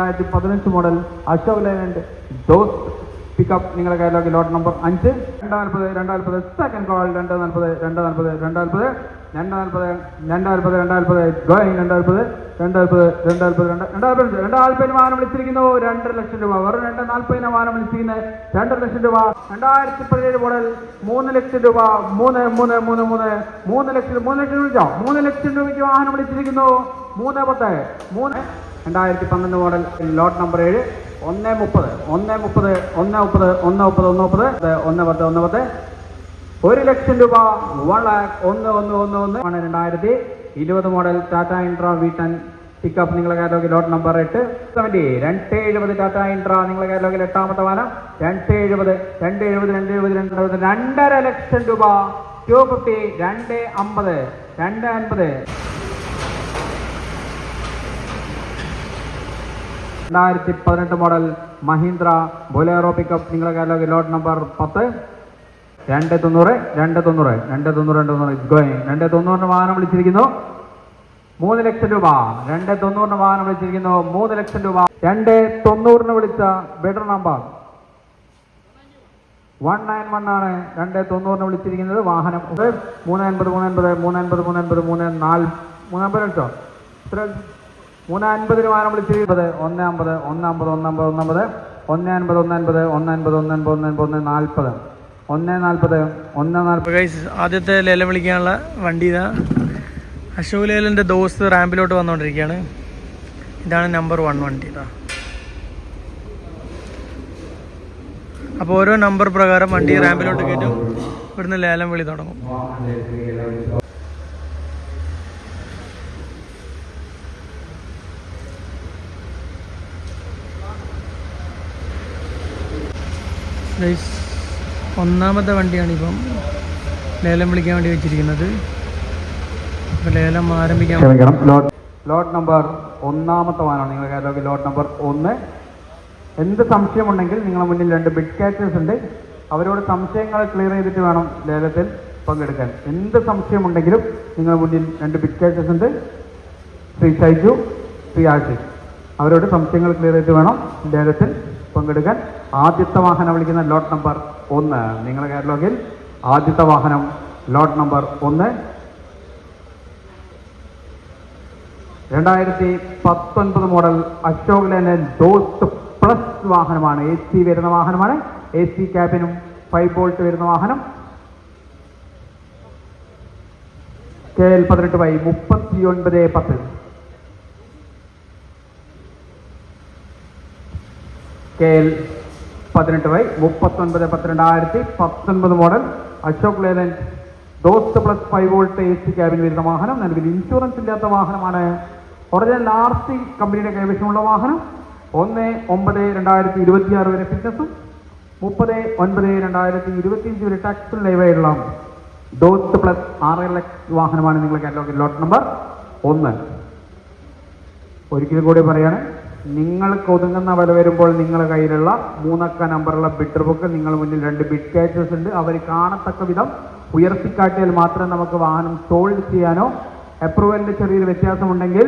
2015 model Ashok Leyland those pickup നിങ്ങളുടെ കയ്യിലേക്ക് ലോട്ട് number 5 240 second call 240 going 240 വാഹനം വിളിച്ചിരിക്കുന്നു 2 ലക്ഷം രൂപ വെറും 240 വാഹനം വിളിച്ചിരിക്കുന്നത് 2 ലക്ഷം രൂപ 2017 മോഡൽ 3 ലക്ഷം രൂപ 3 ലക്ഷം വിളിച്ചോ 3 ലക്ഷം രൂപയ്ക്ക് വാഹനം വിളിച്ചിരിക്കുന്നു 2011 മോഡൽ ലോട്ട് നമ്പർ 7 130 1 ലക്ഷം രൂപ 1,00,000 2020 model Tata Intra V10 pickup നിങ്ങളുടെ കയ്യിലേക്ക് ലോട്ട് നമ്പർ 8 270 ടാറ്റ ഇൻട്ര നിങ്ങളുടെ കയ്യിലേക്ക് 8ാമത്തെ വാഹനം 270 2,50 ലക്ഷം രൂപ 250 250 2018 മോഡൽ മഹീന്ദ്ര ബൊലേറോ പിക്കപ്പ് നിങ്ങളുടെ കയ്യിലേക്ക് ലോട്ട് നമ്പർ 10 290 വാഹനം വിളിച്ചിരിക്കുന്നു 3 ലക്ഷം രൂപ 290 വാഹനം വിളിച്ചിരിക്കുന്നു 3 ലക്ഷം രൂപ 290 വിളിച്ച ബെറ്റർ നമ്പർ 191 ആണ് 290 വിളിച്ചിരിക്കുന്നത് വാഹനം 350 വിളിച്ചോ 350 വാഹനം വിളിച്ചിരിക്കുന്നത് 140 ആദ്യത്തെ ലേലം വിളിക്കാനുള്ള വണ്ടി ഇതാ അശോക് ലേലൻ്റെ ദോസ്ത് റാമ്പിലോട്ട് വന്നുകൊണ്ടിരിക്കുകയാണ്. ഇതാണ് നമ്പർ 1 വണ്ടി ഇതാ. അപ്പോൾ ഓരോ നമ്പർ പ്രകാരം വണ്ടി റാമ്പിലോട്ട് കയറ്റും. ഇവിടുന്ന് ലേലം വിളി തുടങ്ങും. ഒന്നാമത്തെ വണ്ടിയാണ് ഇപ്പം ലേലം വിളിക്കാൻ വേണ്ടി വെച്ചിരിക്കുന്നത്. അപ്പോൾ ലേലം ആരംഭിക്കാൻ ലോട്ട് നമ്പർ 1ാമത്തെ വാഹനമാണ് നിങ്ങളുടെ കയ്യിലേക്ക് ലോട്ട് നമ്പർ 1. എന്ത് സംശയമുണ്ടെങ്കിൽ നിങ്ങളുടെ മുന്നിൽ 2 ബിഡ് ക്യാച്ചേഴ്സ് ഉണ്ട്. അവരോട് സംശയങ്ങൾ ക്ലിയർ ചെയ്തിട്ട് വേണം ലേലത്തിൽ പങ്കെടുക്കാൻ. എന്ത് സംശയമുണ്ടെങ്കിലും നിങ്ങളുടെ മുന്നിൽ 2 ബിഡ് ക്യാച്ചേഴ്സ് ഉണ്ട്. ശ്രീ ഷൈജു, ശ്രീ ആഷിഖ്. അവരോട് സംശയങ്ങൾ ക്ലിയർ ചെയ്തിട്ട് വേണം ലേലത്തിൽ പങ്കെടുക്കാൻ. ആദ്യത്തെ വാഹനം വിളിക്കുന്ന ലോട്ട് നമ്പർ 1 നിങ്ങളുടെ കാറ്റലോഗിൽ ആദ്യത്തെ വാഹനം ലോട്ട് നമ്പർ 1 2019 മോഡൽ അശോക് ലേലൻഡ് ദോസ്ത് പ്ലസ് വാഹനമാണ്. AC വരുന്ന വാഹനമാണ്. AC ക്യാബിനും 5 ബോൾട്ട് വരുന്ന വാഹനം. KL 18Y 3910 KL 18Y 3910 2019 model Ashok Leyland ദോസ്ത് പ്ലസ് 5 വോൾട്ട് AC ക്യാബിൻ വരുന്ന വാഹനം. നിലവിൽ ഇൻഷുറൻസ് ഇല്ലാത്ത വാഹനമാണ്. ഒറിജിനൽ RC കമ്പനിയുടെ കൈവശമുള്ള വാഹനം. 1/9/2026 വരെ ഫിറ്റ്നസും 30/9/2025 വരെ ടാക്സ് ലൈവായിട്ടുള്ള ദോസ്ത് പ്ലസ് 6 വാഹനമാണ് നിങ്ങളുടെ കാറ്റലോഗിൽ ലോട്ട് നമ്പർ 1. ഒരിക്കൽ കൂടി പറയാണ്, നിങ്ങൾക്ക് ഒതുങ്ങുന്ന വില വരുമ്പോൾ നിങ്ങളുടെ കയ്യിലുള്ള 3 അക്ക നമ്പറുള്ള ബിഡർ ബുക്ക് നിങ്ങൾ മുന്നിൽ 2 ബിഡ് ക്യാച്ചേഴ്സ് ഉണ്ട്. അവർ കാണത്തക്ക വിധം ഉയർത്തിക്കാട്ടിയാൽ മാത്രമേ നമുക്ക് വാഹനം സോൾഡ് ചെയ്യാനോ അപ്രൂവലിൻ്റെ ചെറിയൊരു വ്യത്യാസമുണ്ടെങ്കിൽ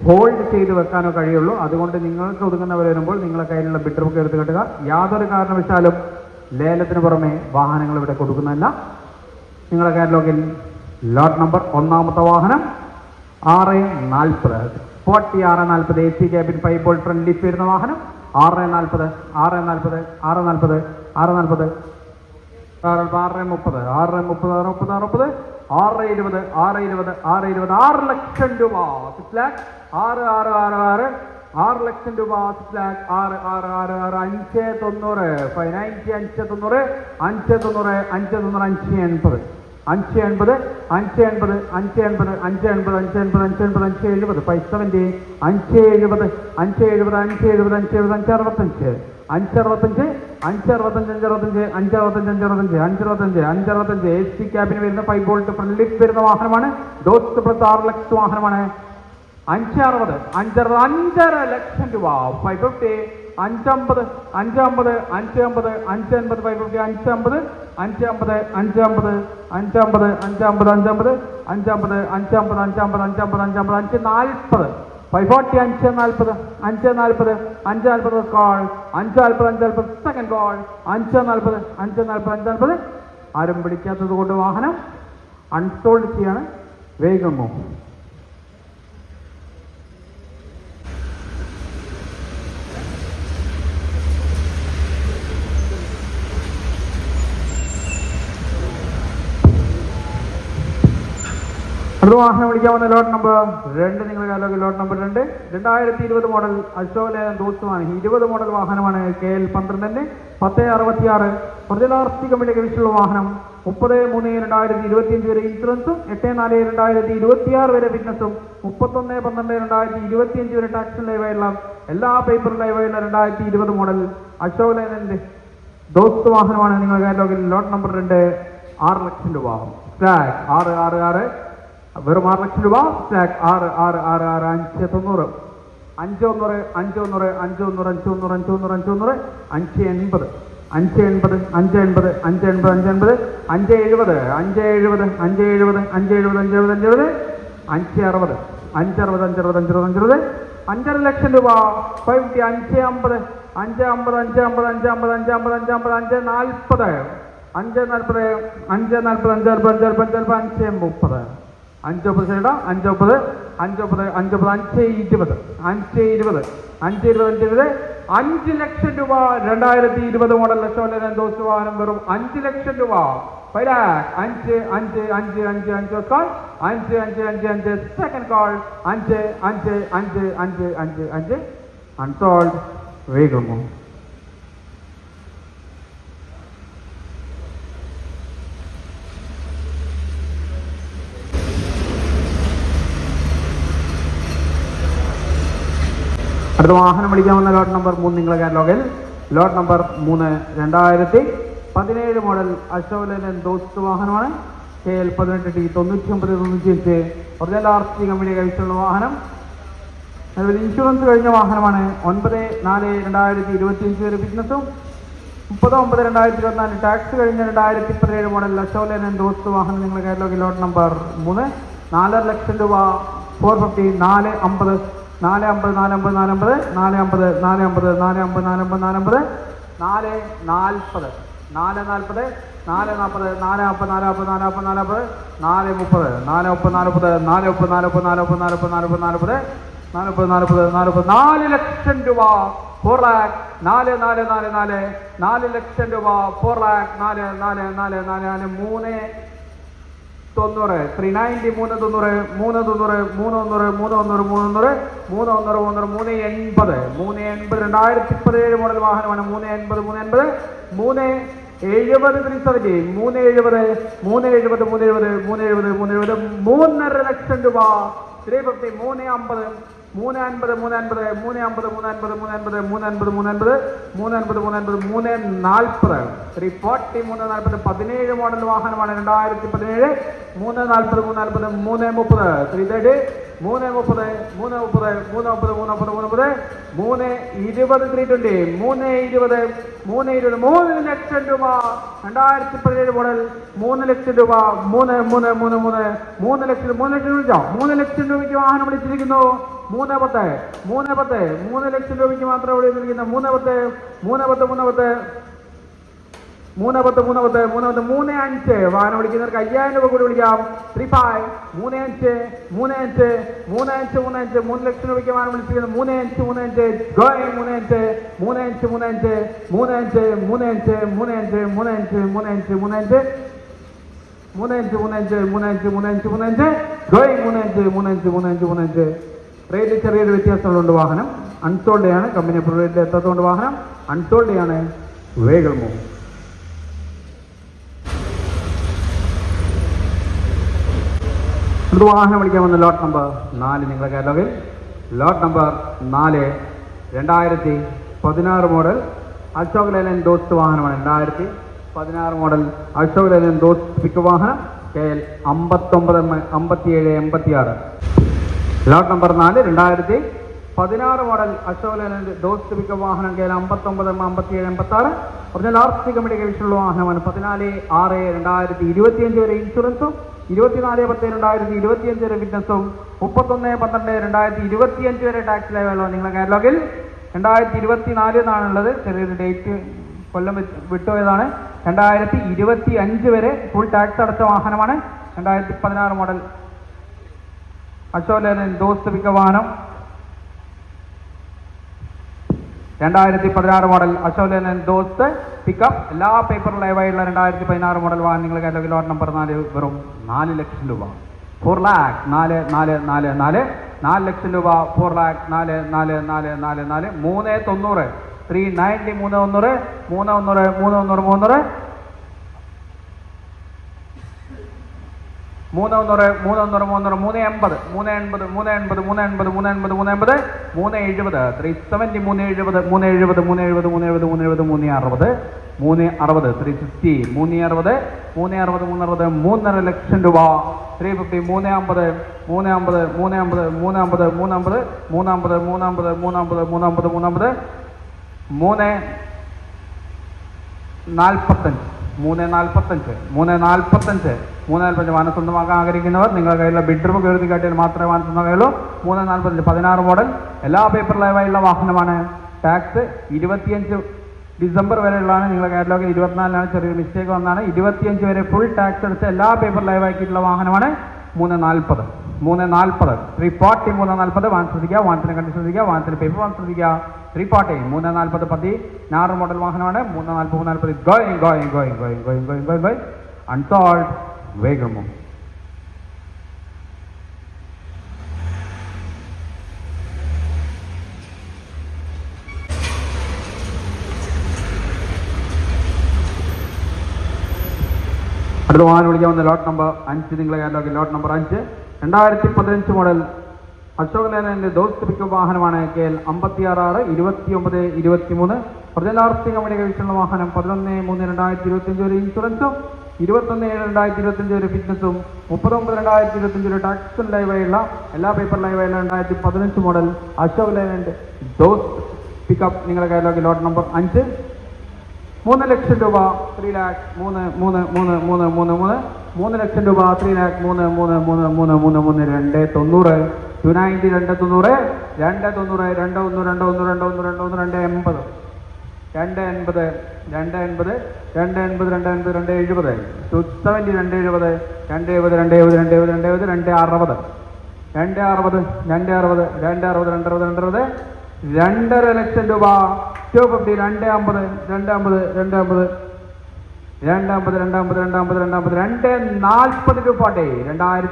ഹോൾഡ് ചെയ്ത് വെക്കാനോ കഴിയുള്ളൂ. അതുകൊണ്ട് നിങ്ങൾക്ക് ഒതുങ്ങുന്ന വില വരുമ്പോൾ നിങ്ങളുടെ കയ്യിലുള്ള ബിഡർ ബുക്ക് എടുത്ത് കെട്ടുക. യാതൊരു കാരണവശാലും ലേലത്തിന് പുറമെ വാഹനങ്ങൾ ഇവിടെ കൊടുക്കുന്നതല്ല. നിങ്ങളുടെ കാറ്റലോഗിൽ ലോട്ട് നമ്പർ 1ാമത്തെ വാഹനം 640 AC cabin 5 bolt front lift വരുന്ന വാഹനം. 640 630 630 630 6 ലക്ഷം രൂപ 6 ലക്ഷം രൂപ 580 580 580 580 580 580 570 570 570 570 565 565 AC ക്യാബിന് വരുന്ന 5 ബോൾട്ട് ഫ്രണ്ട് ലിഫ്റ്റ് വരുന്ന വാഹനമാണ്. ദോസ്ത് പ്ലസ് 6 ലക്ഷം വാഹനമാണ്. 560 5.5 ലക്ഷം രൂപ 550 550 550 550 550 550 550 550 550 550 550 550 550 550 550 550 540 540, 540, 540, 540 കോൾ, 540, 540 സെക്കൻഡ് കോൾ, 540, 540, 540. ആരും പിടിക്കാത്തത് കൊണ്ട് വാഹനം അൺസോൾഡ് ചെയ്യാണ്. വേഗം പോകും. അടുത്ത വാഹനം വിളിക്കാവുന്ന ലോട്ട് നമ്പർ 2. നിങ്ങൾ കാലൊക്കെ lot number 2 2020 model Ashok Leyland ദോസ്തുമാണ്. 20 മോഡൽ വാഹനമാണ്. KL 12 1066 ഒറിജിനൽ RC കമ്പനിയുടെ വിഷയമുള്ള വാഹനം. 30/3/2025 വരെ ഇൻഷുറൻസും 8/4/2026 വരെ ഫിറ്റ്നസും 31/12/2025 വരെ ടാക്സും ലൈവായുള്ള എല്ലാ പേപ്പറും ലൈവായുള്ള 2020 മോഡൽ അശോക് ലേലൻഡ് ദോസ്ത് വാഹനമാണ്. നിങ്ങൾ കാലൊക്കെ ലോട്ട് നമ്പർ 2 6 ലക്ഷം രൂപ. സ്റ്റാക്ക് 666 വെറും 6 ലക്ഷം രൂപ. സ്റ്റാക്ക് 6 590 590 590 590 590 590 580 580 580 580 580 570 570 570 570 560 560 560 560 ലക്ഷം രൂപ. 550 550 550 550 550 550 540 540 540 540 530 സൈഡാ 530 520 520 520 520 5 ലക്ഷം രൂപ. 2020 മോഡൽ അശോക് ലേലൻഡ് ദോസ്ത് വാഹനം വെറും 5 ലക്ഷം രൂപ. 5 5 5 5 5 5 കോൾ 5 5 5 5 സെക്കൻഡ് കോൾ 5 5 5 5 5 5 അൺസോൾഡ്. വേഗമോ അടുത്ത വാഹനം വിളിക്കാവുന്ന ലോട്ട് നമ്പർ 3. നിങ്ങളെ കാറ്റലോഗിൽ lot number 3 2017 model Ashok Leyland Dost വാഹനമാണ്. KL 18T 9995 original RC company കൈവശമുള്ള വാഹനം. അതുപോലെ ഇൻഷുറൻസ് കഴിഞ്ഞ വാഹനമാണ്. 9/4/2025 വരെ ഫിറ്റ്നസും 30/9/2024 ടാക്സ് കഴിഞ്ഞ 2017 മോഡൽ അശോക് ലേലൻഡ് ദോസ്ത് വാഹനം. നിങ്ങളെ കാറ്റലോഗിൽ ലോട്ട് നമ്പർ 3 4 ലക്ഷം രൂപ. 450 450 450 450 450 450 450 450 450 440 440 440 440 440 430 430 4 ലക്ഷം രൂപ. 4 lakh 4 ലക്ഷം രൂപ. 4 lakh 4 390 390 390 390 390 2017 മോഡൽ വാഹനമാണ്. 380 3.5 ലക്ഷം രൂപ. 350 350 350 350 350 350 350 350 340 17 മോഡൽ വാഹനമാണ്. 2017 340 340 330 330 330 ലക്ഷം രൂപ. 2017 മോഡൽ 3 ലക്ഷം രൂപ. 3 ലക്ഷം വിളിച്ചോ. 3 ലക്ഷം രൂപയ്ക്ക് വാഹനം വിളിച്ചിരിക്കുന്നു. 3 ലക്ഷം രൂപയ്ക്ക് മാത്രം വിളിച്ചിരിക്കുന്നു. 3 വാഹനം വിളിക്കുന്നവർക്ക് 5000 രൂപ കൂടി വിളിക്കാം. 35 3 ലക്ഷം രൂപയ്ക്ക് വാഹനം വിളിച്ചിരിക്കുന്നു. 3 റേറ്റ് ചെറിയൊരു വ്യത്യാസമുണ്ട്. വാഹനം അൺസോൾഡ് ആണ്. കമ്പനി അപ്രൂവലിൽ എത്താത്തതുകൊണ്ട് വാഹനം അൺസോൾഡ് ആണ്. വേഗം മൂവ്. അടുത്ത വാഹനം വിളിക്കാൻ വന്ന ലോട്ട് നമ്പർ 4. നിങ്ങളുടെ കാറ്റലോഗിൽ lot number 4 2016 model Ashok Leyland Dost വാഹനമാണ്. 2016 മോഡൽ അശോക് ലേലൻഡ് ദോസ്ത് പിക്ക് വാഹനം. KL 59 57 86. Lot number 4 2016 model Ashok Leyland Dost pick വാഹനം. KL 59 57 86 ഒറിജിനൽ RC കമ്പനി കൈവശമുള്ള വാഹനമാണ്. 14/6/2025 വരെ ഇൻഷുറൻസും 24/10/2025 വരെ ഫിറ്റ്നസും 31/12/2025 വരെ ടാക്സ് ലൈവുള്ള നിങ്ങളുടെ കാറ്റലോഗിൽ 2024 എന്നാണുള്ളത്. ചെറിയൊരു ഡേറ്റ് കൊല്ലം വിട്ടുപോയതാണ്. 2025 വരെ ഫുൾ ടാക്സ് അടച്ച വാഹനമാണ്. 2016 മോഡൽ അശോക് ലേലൻ ദോസ്ത് പിക്കപ്പ് വാഹനം. 2016 മോഡൽ അശോക് ലേലൻ ദോസ്ത് പിക്കപ്പ് എല്ലാ പേപ്പറും ലൈവായുള്ള 2016 മോഡൽ വാഹനം നിങ്ങൾ കാറ്റലോഗിൽ ലോട്ട് നമ്പർ 4 വെറും 4 ലക്ഷം രൂപ. 4,04,444 4 ലക്ഷം രൂപ. 4,04,444 390 390 390 390 390 390 390 390 380 380 380 380 380 370 370 370 370 370 370 370 360 360 360 360 360 360 3.5 ലക്ഷം രൂപ. 350 350 350 350 350 350 350 350 350 350 345 വാഹനം സ്വന്തമാക്കാൻ ആഗ്രഹിക്കുന്നവർ നിങ്ങളുടെ കയ്യിലുള്ള ബിഡ്റൂം കയറി കാട്ടിയാൽ മാത്രമേ വാഹനം സ്വന്തമാകുള്ളൂ. 345 16 മോഡൽ എല്ലാ പേപ്പർ ലൈവായുള്ള വാഹനമാണ്. ടാക്സ് 25 ഡിസംബർ വരെയുള്ളതാണ്. നിങ്ങളുടെ കാറ്റലോഗ് 24 ചെറിയൊരു മിസ്റ്റേക്ക് വന്നാണ്. 25 വരെ ഫുൾ ടാക്സ് അടിച്ച എല്ലാ പേപ്പർ ലൈവാക്കിയിട്ടുള്ള വാഹനമാണ്. 340 340 340 340 വാഹനം ശ്രദ്ധിക്കുക. വാഹനത്തിന് കണ്ടി ശ്രദ്ധിക്കുക. വാഹനത്തിന് പേപ്പർ വാഹനം ശ്രദ്ധിക്കുക. 340 340 16 മോഡൽ വാഹനമാണ്. 340 ഗോയിങ് അൺസോൾഡ് വേഗമോ. അടുത്ത വാഹനം വിളിക്കാവുന്ന ലോട്ട് നമ്പർ 5 നിങ്ങളെ കാറ്റലോഗിൽ ലോട്ട് നമ്പർ 5 2015 മോഡൽ അശോക് ലേലന്റെ ദോസ്ത് പിക്കപ്പ് വാഹനമാണ്. KL 56 29 23 ഒറിജിനൽ RC കമ്പനി കഴിച്ചുള്ള വാഹനം. 11/3/2025 വരെ ഇൻഷുറൻസും 21/7/2025 വരെ ഫിറ്റ്നസും 30/9/2025 വരെ ടാക്സും ലൈവായുള്ള എല്ലാ പേപ്പർ ലൈവായുള്ള 2015 മോഡൽ അശോക് ലേലന്റെ ദോസ്ത് പിക്കപ്പ് നിങ്ങളുടെ കാറ്റലോഗിൽ ലോട്ട് നമ്പർ 5 3 ലക്ഷം രൂപ. 3 ലക്ഷം രൂപ. 3 ലക്ഷം 290 290 290 280 2.60 ലക്ഷം രൂപ. 250 250 250 240 രൂപ.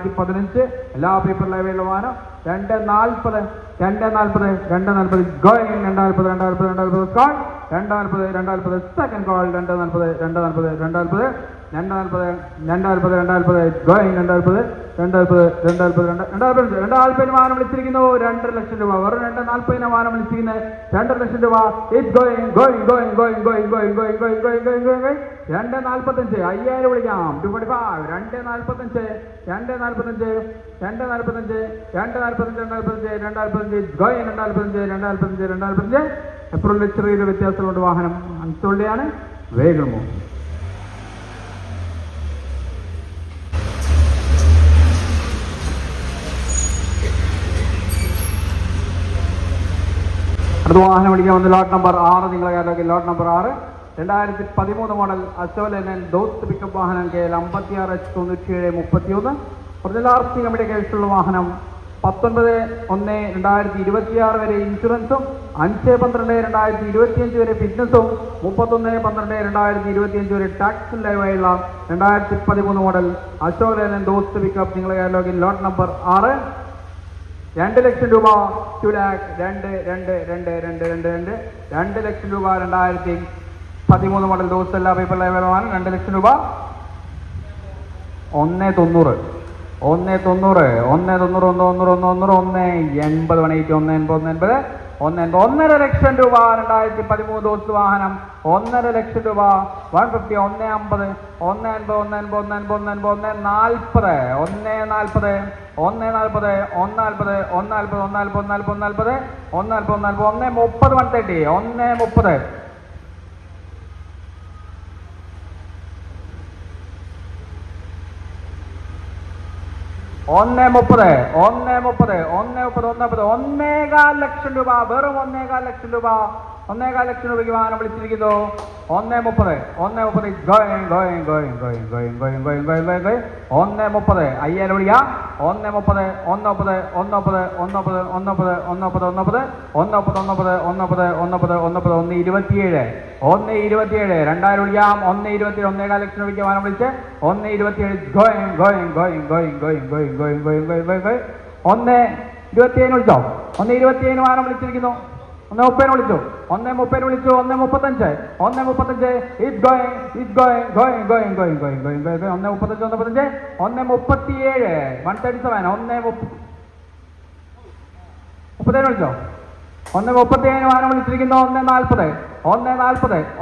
2015 എല്ലാ പേപ്പർ ലൈവിലുള്ള വാഹനം. 240 ഗോയിങ് 240 സെക്കൻഡ് കോൾ 240 ഗോയിങ് 240 വാഹനം വിളിച്ചിരിക്കുന്നു. 2.5 ലക്ഷം രൂപ. വെറും 240 വാഹനം വിളിച്ചിരിക്കുന്നത് 2.5 ലക്ഷം രൂപ. ഇറ്റ് ഗോയിങ് 245 5000 വിളിക്കാം. 245 245 എപ്പോഴും ചെറിയൊരു വ്യത്യാസമുള്ള വാഹനം അൺസോൾഡിയാണ്. വേഗമോ. അടുത്ത വാഹനം വിളിക്കാവുന്ന ലോട്ട് നമ്പർ 6 നിങ്ങളെ കാറ്റലോഗിൽ ലോട്ട് നമ്പർ 6 2013 മോഡൽ അശോക് ലേലൻ ദോസ്ത് പിക്കപ്പ് വാഹനം. KL 56 97 31 ഒറിജിനൽ RC കമ്പനി കേസുള്ള വാഹനം. 19/1/2026 വരെ ഇൻഷുറൻസും 5/12/2025 വരെ ഫിറ്റ്നസും 31/12/2025 വരെ ടാക്സും ലൈവായുള്ള 2013 മോഡൽ അശോക് ലേലൻ ദോസ്ത് പിക്കപ്പ് നിങ്ങളെ കാറ്റലോഗിൽ ലോട്ട് നമ്പർ 6 2 ലക്ഷം രൂപ. 2 ലക്ഷം രൂപ. 2013 മോഡൽ ദോസ്ത് എല്ലാ പേപ്പർ ലൈവാണ്. 2 ലക്ഷം രൂപ. 190 190 1.5 ലക്ഷം രൂപ. 2013 ദോസ്ത് വാഹനം. 1.5 ലക്ഷം രൂപ. 150 150 150 130 130 1.30, 1.30, 1.30, 1.25 ലക്ഷം രൂപ, വെറും 1.25 ലക്ഷം രൂപ, 1.25 ലക്ഷം രൂപയ്ക്ക് വാഹനം വിളിച്ചിരിക്കുന്നു. 1.30, 1.30, $1.30, 5000 വിളിക്കാം. 1.30, 1.30, 1.30, 1.30, 1.30, 1.30, 1.30, 1.30, 1.30, 1.30, 1.27, 1.27, 2000 വിളിക്കാം. 1.27, 1.25 ലക്ഷം രൂപയ്ക്ക് വാഹനം വിളിച്ച് 1.27, 1.27 വിളിച്ചോ. 1.27 വാഹനം വിളിച്ചിരിക്കുന്നു. 1.30 വിളിച്ചു. 1.30 വിളിച്ചു. 1.35, 1.35, it's going, 1.35, 1.37, 1.37 വിളിച്ചോ. 1.37 വാഹനം വിളിച്ചിരിക്കുന്നു. 1.40,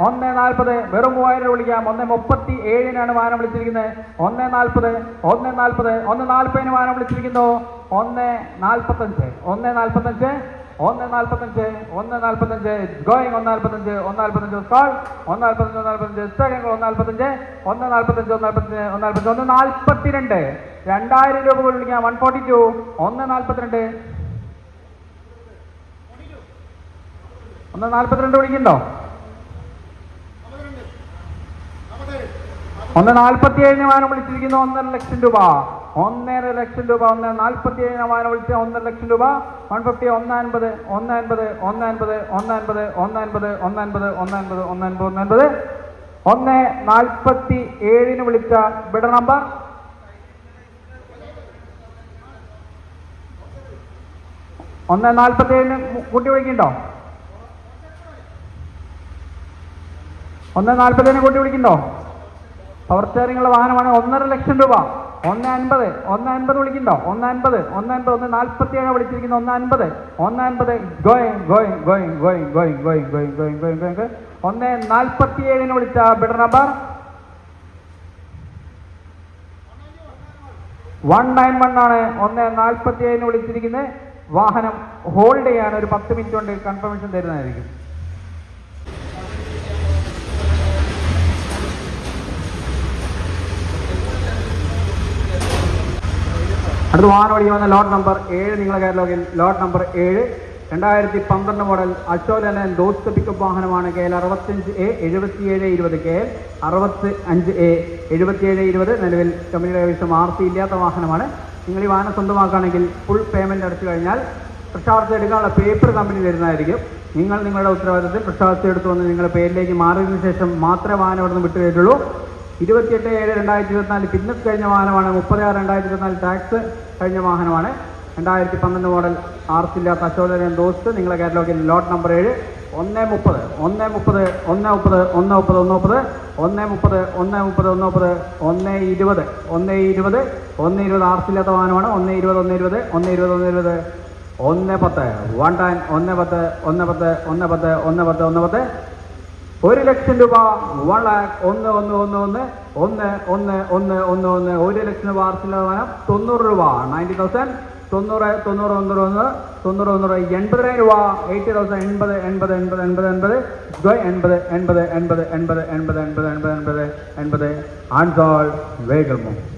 1.40, വെറും 3000 വിളിക്കാം. 1.37 വാഹനം വിളിച്ചിരിക്കുന്നത്. 1.40, 1.40, 1.40 വാഹനം വിളിച്ചിരിക്കുന്നു. 1.45, 1.45, 1.45, 1.45, going, 1.45, 1.45 call, 1.45, 1.45 second, 1.45, 1.45, 1.45, 1.42, 2000 രൂപ വിളിക്കാം. 142, 1.42, 1.42 വിളിക്കുന്നുണ്ടോ? 1.47 വാഹനം വിളിച്ചിരിക്കുന്നു. 1.5 ലക്ഷം രൂപ, 1.5 ലക്ഷം രൂപ, 1.47 വാഹനം വിളിച്ച 1.5 ലക്ഷം രൂപ. 150, 150, 150, 150, 150, 150, 150, 150, 150, 1.47 വിളിച്ച ബിഡ നമ്പർ 1.47 കൂട്ടി വിളിക്കുന്നുണ്ടോ? 1.47 കൂട്ടി വിളിക്കുന്നുണ്ടോ? പവർ സ്റ്റിയറിംഗുള്ള വാഹനമാണ്. 1.5 ലക്ഷം രൂപ. 1.50, 1.50 വിളിക്കുന്നുണ്ടോ? 1.50, 1.50, 1.47 വിളിച്ചിരിക്കുന്നു. 1.50, 1.50, going, 1.47 വിളിച്ച ബിഡ നമ്പർ 191 ആണ്. 1.47 വിളിച്ചിരിക്കുന്നത്. വാഹനം ഹോൾഡ് ചെയ്യാണ്. ഒരു 10 മിനിറ്റ് കൊണ്ട് കൺഫർമേഷൻ തരുന്നതായിരിക്കും. അടുത്ത വാഹനം ഓടിക്കുന്ന ലോട്ട് നമ്പർ 7 നിങ്ങളെ കാറ്റലോഗിൽ ലോട്ട് നമ്പർ 7 2012 മോഡൽ അശോക് ലേലൻ ദോസ്ത് പിക്കപ്പ് വാഹനമാണ്. KL 65A 7720, KL 65A 7720. നിലവിൽ കമ്പനിയുടെ കൈവശം RC ഇല്ലാത്ത വാഹനമാണ്. നിങ്ങൾ ഈ വാഹനം സ്വന്തമാക്കുകയാണെങ്കിൽ ഫുൾ പേയ്മെൻറ്റ് അടച്ചു കഴിഞ്ഞാൽ പ്രശാസ്തി എടുക്കാനുള്ള പേപ്പർ കമ്പനി തരുന്നതായിരിക്കും. നിങ്ങൾ നിങ്ങളുടെ ഉത്തരവാദിത്തത്തിൽ പ്രശാസ്തി എടുത്തു വന്ന് നിങ്ങളുടെ പേരിലേക്ക് മാറിയതിനു ശേഷം മാത്രമേ വാഹനം അവിടെ നിന്ന് വിട്ടുകയറ്റുള്ളൂ. 28/7/2024 ഫിറ്റ്നസ് കഴിഞ്ഞ വാഹനമാണ്. 30/6/2024 ടാക്സ് കഴിഞ്ഞ വാഹനമാണ്. 2012 മോഡൽ RC ഇല്ലാത്ത അശോക് ലേലൻ ദോസ്ത് നിങ്ങളെ കാറ്റലോഗിൽ ലോട്ട് നമ്പർ 7 1.30, 1.30, 1.30, 1.30, 1.30, 1.30, 1.30, 1.30, 1.20, 1.20, 1.20 RC ഇല്ലാത്ത വാഹനമാണ്. 1.20, 1.20, 1.20, 1.20, 1.10, 1.10, 1.10, 1.10, 1.10, 1.10, 1.10, 1 ലക്ഷം രൂപ. 1 lakh, 1 ലക്ഷം രൂപ RC ഇല്ലാത്ത വാഹനം. 90 രൂപ, 90,000, 90, 90, 90, 90, 90, 80,000 രൂപ. 80,000, 80, 80, 80, 80, 80, 80, 80, 80, 80, 80, 80, 80, 80, 80, 80, 80, unsold vehicle move.